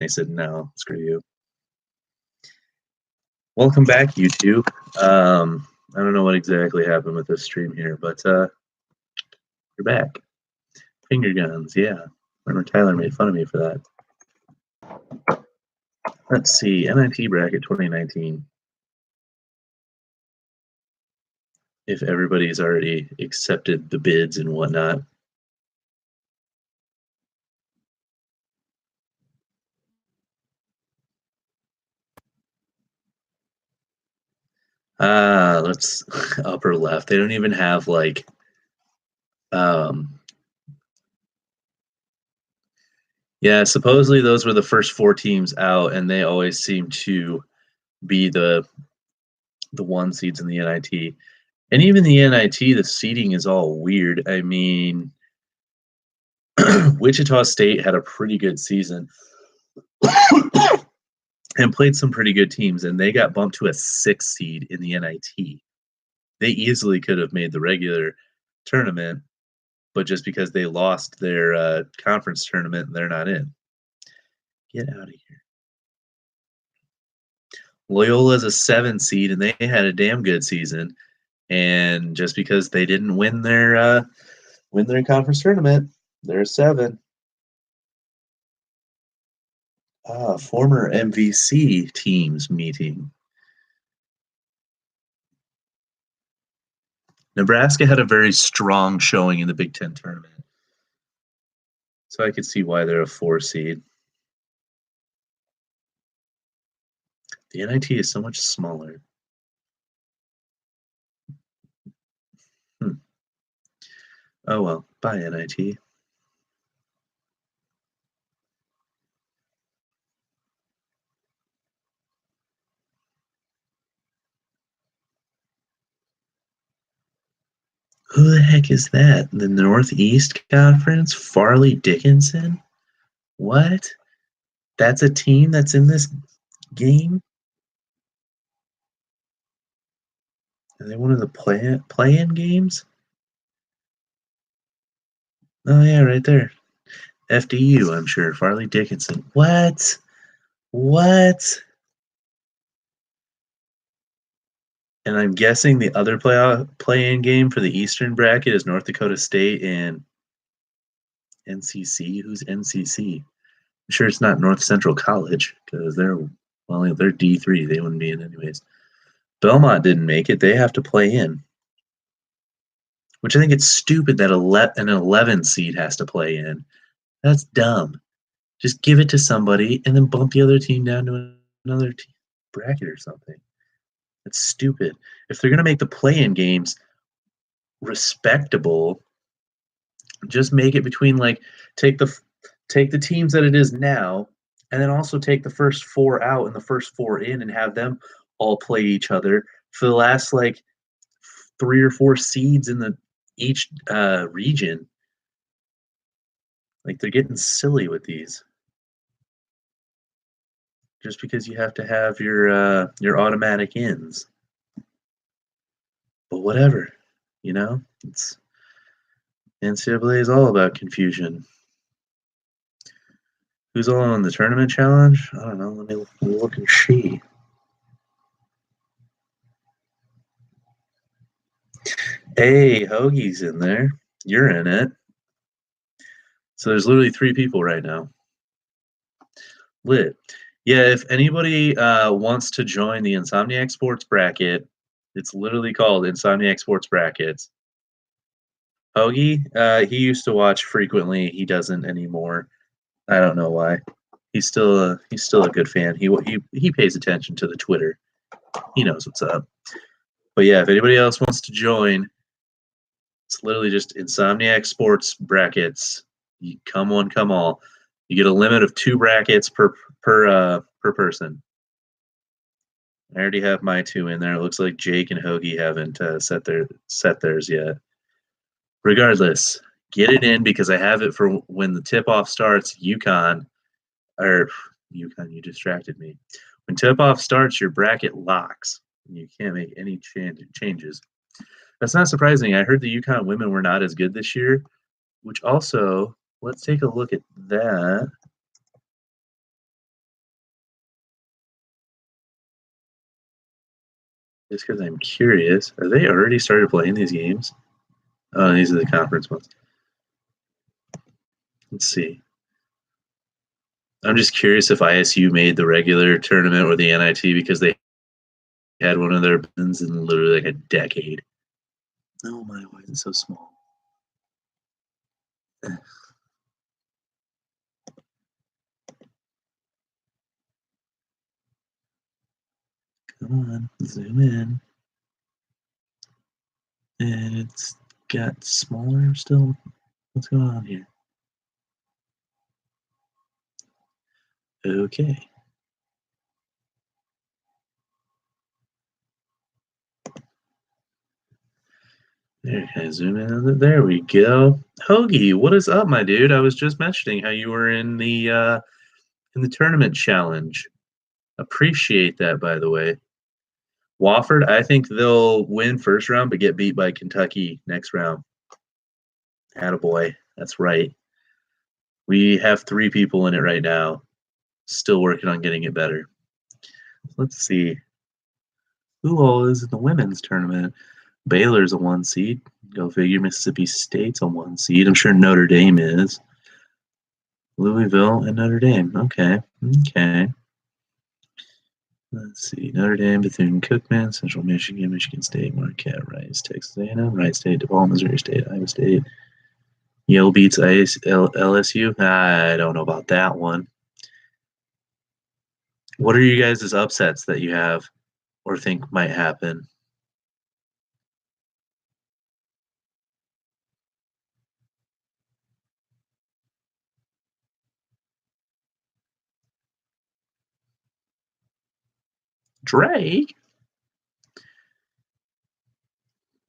They said, no, screw you. Welcome back, YouTube. I don't know what exactly happened with this stream here, but you're back. Finger guns, yeah. Remember Tyler made fun of me for that. Let's see, NIT bracket 2019. If everybody's already accepted the bids and whatnot. Let's upper left. They don't even have like yeah, supposedly those were the first 4 teams out, and they always seem to be the 1 seeds in the NIT. And even the NIT, the seeding is all weird. I mean, Wichita State had a pretty good season and played some pretty good teams, and they got bumped to a 6 seed in the NIT. They easily could have made the regular tournament, but just because they lost their conference tournament, they're not in. Get out of here. Loyola's a 7 seed, and they had a damn good season. And just because they didn't win their conference tournament, they're a 7. Former MVC teams meeting. Nebraska had a very strong showing in the Big Ten tournament. So I could see why they're a 4 seed. The NIT is so much smaller. Oh well, bye NIT. Who the heck is that? The Northeast Conference? Farley Dickinson? What? That's a team that's in this game? Are they one of the play-in games? Oh yeah, right there. FDU, I'm sure. Farley Dickinson. What? What? And I'm guessing the other play-in game for the Eastern bracket is North Dakota State and NCC. Who's NCC? I'm sure it's not North Central College because they're D3. They wouldn't be in anyways. Belmont didn't make it. They have to play in, which I think it's stupid that an 11 seed has to play in. That's dumb. Just give it to somebody and then bump the other team down to another bracket or something. That's stupid. If they're going to make the play-in games respectable, just make it between take the teams that it is now, and then also take the first 4 out and the first 4 in, and have them all play each other for the last 3 or 4 seeds in each region. They're getting silly with these. Just because you have to have your automatic ins. But whatever, it's NCAA is all about confusion. Who's all on the tournament challenge? I don't know. Let me look and see. Hey, Hoagie's in there. You're in it. So there's literally 3 people right now. Lit. Yeah, if anybody wants to join the Insomniac Sports Bracket, it's literally called Insomniac Sports Brackets. Hoagie, he used to watch frequently. He doesn't anymore. I don't know why. He's still a good fan. He pays attention to the Twitter. He knows what's up. But yeah, if anybody else wants to join, it's literally just Insomniac Sports Brackets. You come one, come all. You get a limit of 2 brackets per person. I already have my 2 in there. It looks like Jake and Hoagie haven't set theirs yet. Regardless, get it in because I have it for when the tip-off starts. UConn, you distracted me. When tip-off starts, your bracket locks. You can't make any changes. That's not surprising. I heard the UConn women were not as good this year, which also, let's take a look at that. Just because I'm curious. Are they already started playing these games? Oh, these are the conference ones. Let's see. I'm just curious if ISU made the regular tournament or the NIT because they had one of their bins in literally like a decade. Oh my, why is it so small? Come on, zoom in. And it's got smaller still. What's going on here? Okay. There, can I zoom in? There we go. Hoagie, what is up, my dude? I was just mentioning how you were in the tournament challenge. Appreciate that, by the way. Wofford, I think they'll win first round, but get beat by Kentucky next round. Attaboy. That's right. We have 3 people in it right now. Still working on getting it better. Let's see. Who all is in the women's tournament? Baylor's a 1 seed. Go figure. Mississippi State's a 1 seed. I'm sure Notre Dame is. Louisville and Notre Dame. Okay. Okay. Let's see. Notre Dame, Bethune-Cookman, Central Michigan, Michigan State, Marquette, Rice, Texas A&M, Wright State, DePaul, Missouri State, Iowa State. Yale beats LSU. I don't know about that one. What are you guys' upsets that you have or think might happen? Drake?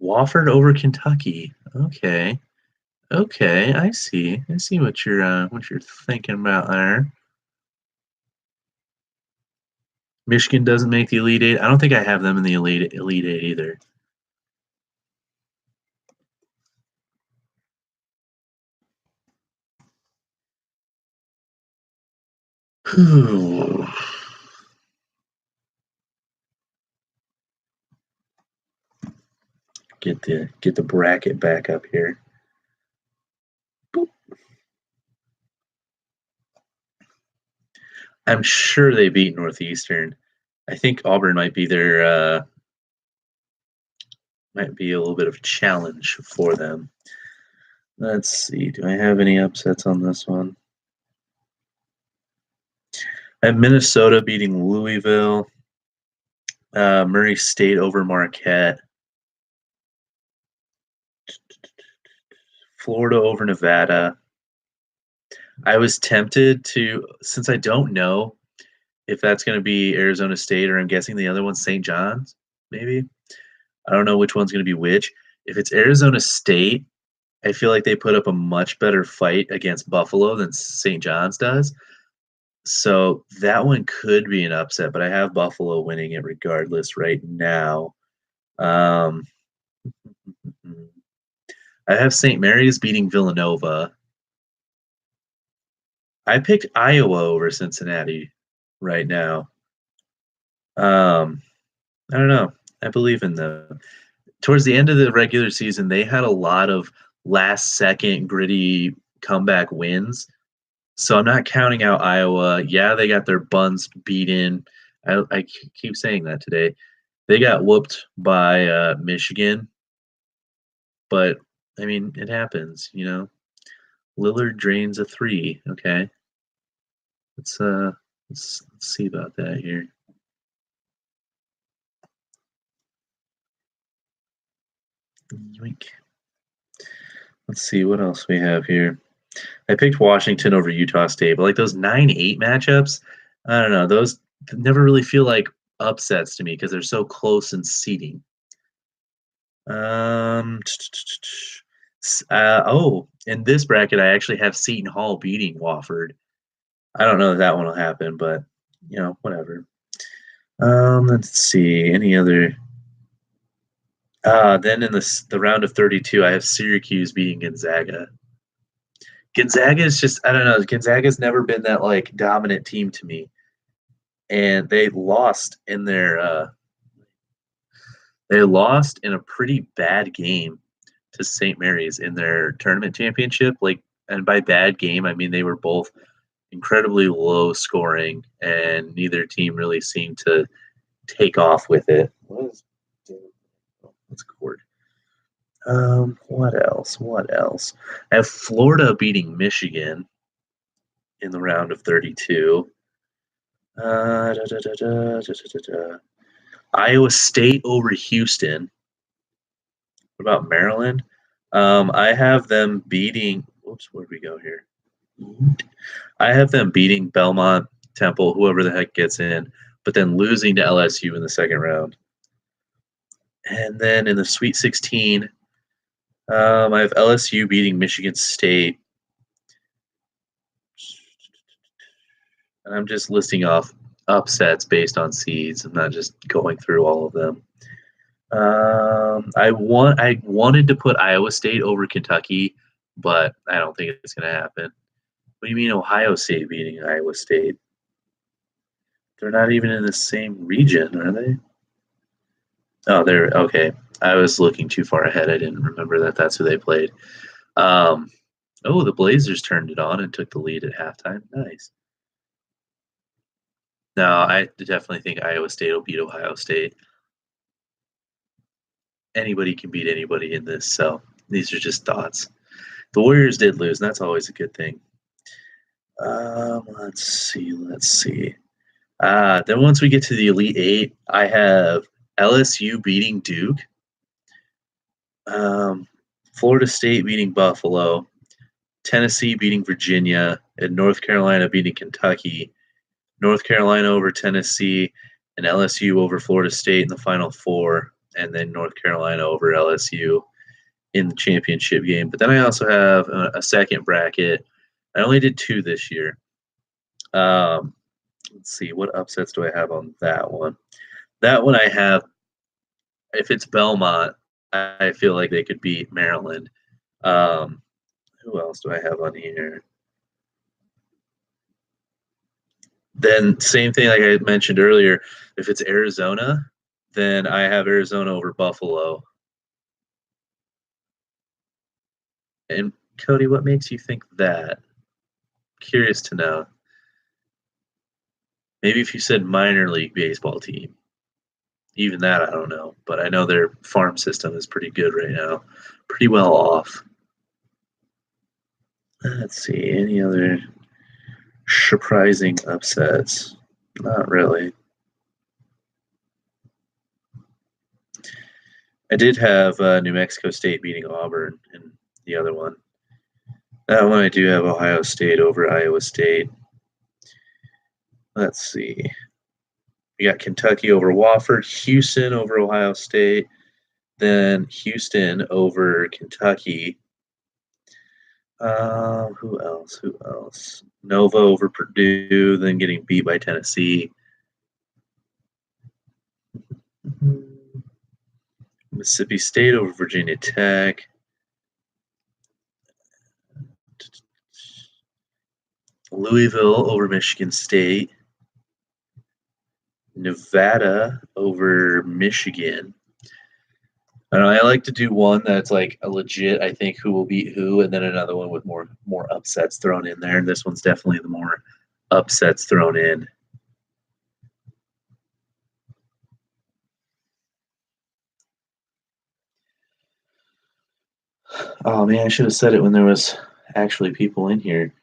Wofford over Kentucky. Okay. Okay, I see. I see what you're thinking about there. Michigan doesn't make the Elite Eight. I don't think I have them in the Elite Eight either. Get the bracket back up here. Boop. I'm sure they beat Northeastern. I think Auburn might be their might be a little bit of a challenge for them. Let's see. Do I have any upsets on this one? I have Minnesota beating Louisville. Murray State over Marquette. Florida over Nevada. I was tempted to, since I don't know if that's going to be Arizona State or I'm guessing the other one's St. John's, maybe. I don't know which one's going to be which. If it's Arizona State, I feel like they put up a much better fight against Buffalo than St. John's does. So that one could be an upset, but I have Buffalo winning it regardless right now. I have St. Mary's beating Villanova. I picked Iowa over Cincinnati right now. I don't know. I believe in them. Towards the end of the regular season, they had a lot of last second gritty comeback wins. So I'm not counting out Iowa. Yeah, they got their buns beaten. I keep saying that today. They got whooped by Michigan. But, I mean, it happens, you know. Lillard drains a 3, okay? Let's see about that here. Yoink. Let's see what else we have here. I picked Washington over Utah State, but like those 9-8 matchups, I don't know. Those never really feel like upsets to me because they're so close in seeding. In this bracket, I actually have Seton Hall beating Wofford. I don't know if that one will happen, but whatever. Let's see any other. Then in the round of 32, I have Syracuse beating Gonzaga. Gonzaga is just, I don't know. Gonzaga's never been that like dominant team to me, and they lost in their They lost in a pretty bad game to St. Mary's in their tournament championship. Like, and by bad game, I mean they were both incredibly low scoring, and neither team really seemed to take off with it. What is? Let's cord. What else? What else? I have Florida beating Michigan in the round of 32. Iowa State over Houston. What about Maryland? I have them beating. Whoops, where'd we go here? I have them beating Belmont, Temple, whoever the heck gets in, but then losing to LSU in the second round. And then in the Sweet 16, I have LSU beating Michigan State. And I'm just listing off upsets based on seeds. I'm not just going through all of them. I wanted to put Iowa State over Kentucky, but I don't think it's going to happen. What do you mean Ohio State beating Iowa State? They're not even in the same region, are they? Oh, they're okay. I was looking too far ahead. I didn't remember that that's who they played. Oh, the Blazers turned it on and took the lead at halftime. Nice. No, I definitely think Iowa State will beat Ohio State. Anybody can beat anybody in this, so these are just thoughts. The Warriors did lose, and that's always a good thing. Let's see. Then once we get to the Elite Eight, I have LSU beating Duke, Florida State beating Buffalo, Tennessee beating Virginia, and North Carolina beating Kentucky. North Carolina over Tennessee, and LSU over Florida State in the Final Four, and then North Carolina over LSU in the championship game. But then I also have a second bracket. I only did 2 this year. Let's see, what upsets do I have on that one? That one I have, if it's Belmont, I feel like they could beat Maryland. Who else do I have on here? Then same thing like I mentioned earlier, if it's Arizona, then I have Arizona over Buffalo. And Cody, what makes you think that? Curious to know. Maybe if you said minor league baseball team. Even that I don't know, but I know their farm system is pretty good right now. Pretty well off. Let's see, any other surprising upsets? Not really. I did have New Mexico State beating Auburn in the other one. That one I do have Ohio State over Iowa State. Let's see. We got Kentucky over Wofford, Houston over Ohio State, then Houston over Kentucky. Who else? Nova over Purdue, then getting beat by Tennessee. Mississippi State over Virginia Tech. Louisville over Michigan State. Nevada over Michigan. I like to do one that's like a legit, I think, who will beat who, and then another one with more upsets thrown in there. And this one's definitely the more upsets thrown in. Oh man, I should have said it when there was actually people in here.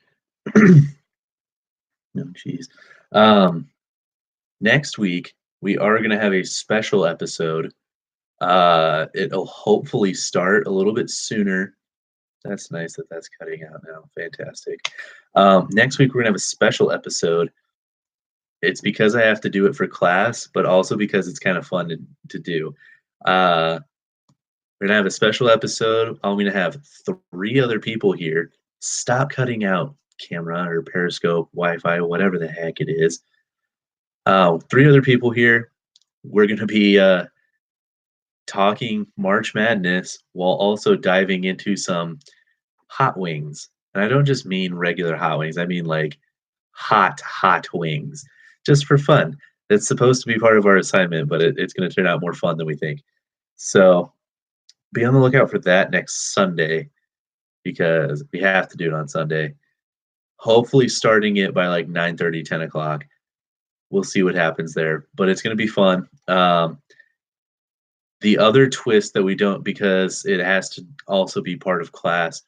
No, geez. Next week we are going to have a special episode. It'll hopefully start a little bit sooner. That's nice that that's cutting out now. Fantastic. Next week we're gonna have a special episode. It's because I have to do it for class, but also because it's kind of fun to do. We're gonna have a special episode. I'm gonna have 3 other people here. Stop cutting out camera or Periscope, Wi-Fi, whatever the heck it is. 3 other people here. We're gonna be talking March Madness while also diving into some hot wings. And I don't just mean regular hot wings. I mean like hot wings, just for fun. It's supposed to be part of our assignment, but it's going to turn out more fun than we think. So be on the lookout for that next Sunday because we have to do it on Sunday. Hopefully starting it by like 9:30, 10 o'clock. We'll see what happens there, but it's going to be fun. The other twist that we don't, because it has to also be part of class,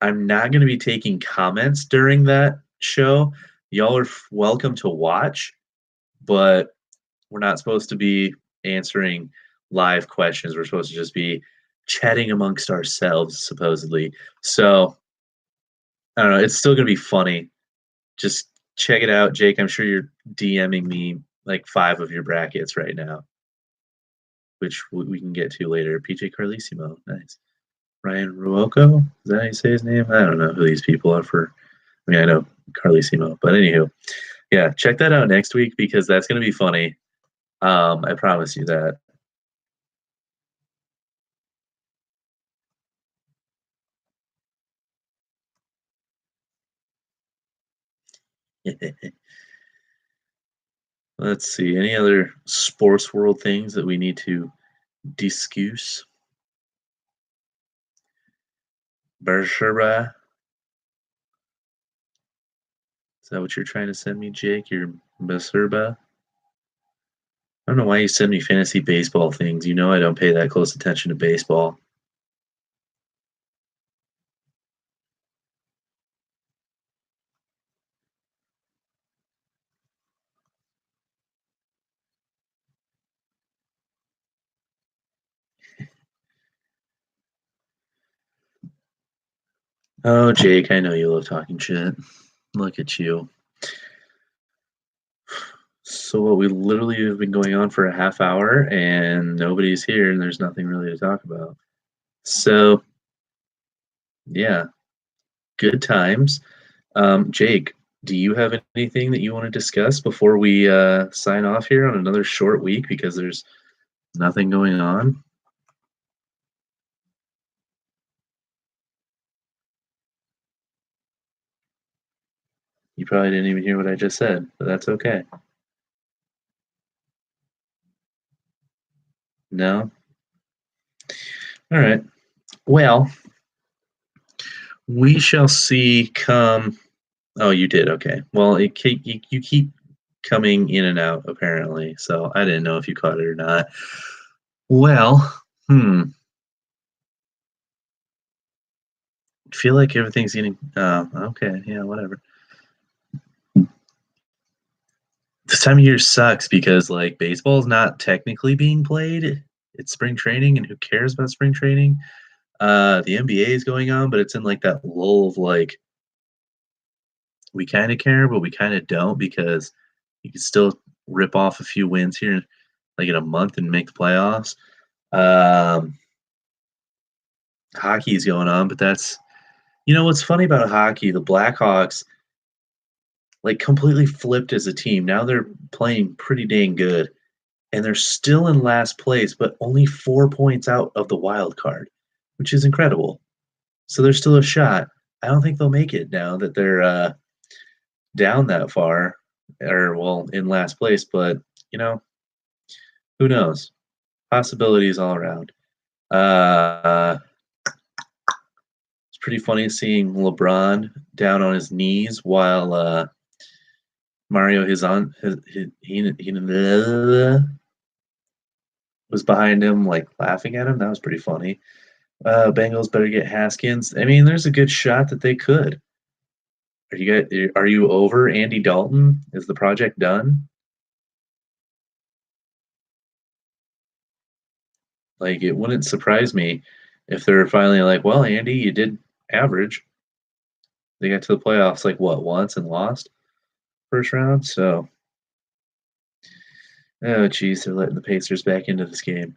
I'm not going to be taking comments during that show. Y'all are welcome to watch, but we're not supposed to be answering live questions. We're supposed to just be chatting amongst ourselves, supposedly. So I don't know. It's still going to be funny. Just check it out, Jake. I'm sure you're DMing me like 5 of your brackets right now, which we can get to later. PJ Carlissimo, nice. Ryan Ruocco, is that how you say his name? I don't know who these people are for. I mean, I know Carlissimo, but anywho, yeah, check that out next week because that's going to be funny. I promise you that. Let's see. Any other sports world things that we need to discuss? Bersheba. Is that what you're trying to send me, Jake? Your Bersheba? I don't know why you send me fantasy baseball things. You know I don't pay that close attention to baseball. Oh, Jake, I know you love talking shit. Look at you. So what, we literally have been going on for a half hour and nobody's here and there's nothing really to talk about. So yeah, good times. Jake, do you have anything that you want to discuss before we sign off here on another short week because there's nothing going on? You probably didn't even hear what I just said, but that's okay. No? All right. Well, we shall see come. Oh, you did. Okay. Well, you keep coming in and out apparently, so I didn't know if you caught it or not. Well, feel like everything's getting. Okay. Yeah. Whatever. This time of year sucks because like baseball's not technically being played. It's spring training, and who cares about spring training? The NBA is going on, but it's in like that lull of like we kind of care, but we kind of don't because you can still rip off a few wins here, like in a month, and make the playoffs. Um, Hockey is going on, but that's what's funny about hockey. The Blackhawks like completely flipped as a team. Now they're playing pretty dang good, and they're still in last place, but only 4 points out of the wild card, which is incredible. So there's still a shot. I don't think they'll make it now that they're down that far, or well, in last place. But who knows? Possibilities all around. Uh, it's pretty funny seeing LeBron down on his knees while Mario he was behind him, like laughing at him. That was pretty funny. Bengals better get Haskins. I mean, there's a good shot that they could. Are you over Andy Dalton? Is the project done? Like, it wouldn't surprise me if they're finally like, well, Andy, you did average. They got to the playoffs like what, once and lost first round. So, oh geez, they're letting the Pacers back into this game.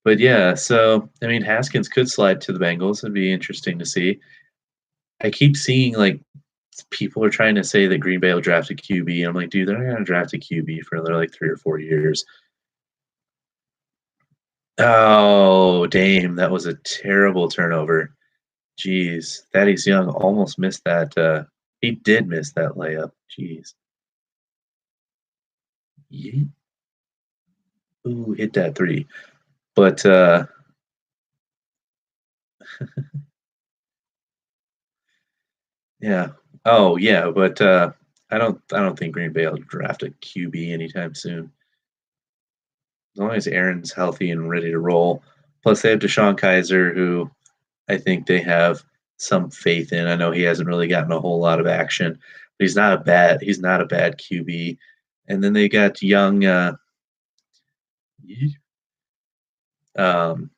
But yeah, so I mean, Haskins could slide to the Bengals. It'd be interesting to see. I keep seeing like people are trying to say that Green Bay will draft a QB. I'm like, dude, they're not going to draft a QB for another like 3 or 4 years. Oh, damn, that was a terrible turnover. Jeez, Thaddeus Young almost missed that. He did miss that layup. Jeez. Yeet. Ooh, hit that three. But yeah. Oh yeah, but I don't think Green Bay will draft a QB anytime soon. As long as Aaron's healthy and ready to roll. Plus they have Deshaun Kaiser, who I think they have some faith in. I know he hasn't really gotten a whole lot of action, but he's not a bad QB. And then they got young um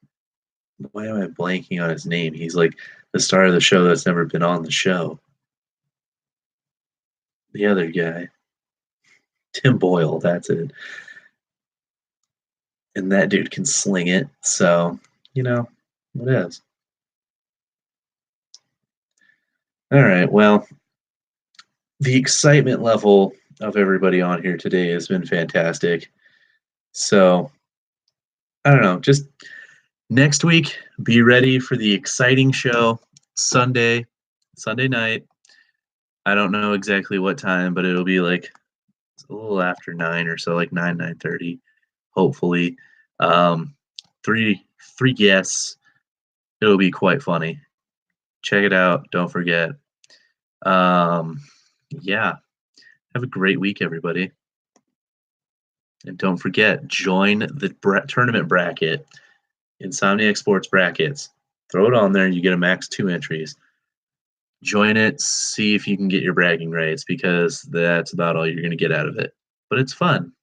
why am I blanking on his name? He's like the star of the show that's never been on the show. The other guy, Tim Boyle, that's it. And that dude can sling it. So, you know, it is. All right. Well, the excitement level of everybody on here today has been fantastic. So, I don't know, just next week, be ready for the exciting show Sunday night. I don't know exactly what time, but it'll be like a little after 9 or so, like 9:30, hopefully. Um, three guests. It'll be quite funny. Check it out. Don't forget. Um, yeah. Have a great week, everybody. And don't forget, join the tournament bracket, Insomniac Sports Brackets. Throw it on there. You get a max 2 entries. Join it. See if you can get your bragging rights because that's about all you're going to get out of it. But it's fun.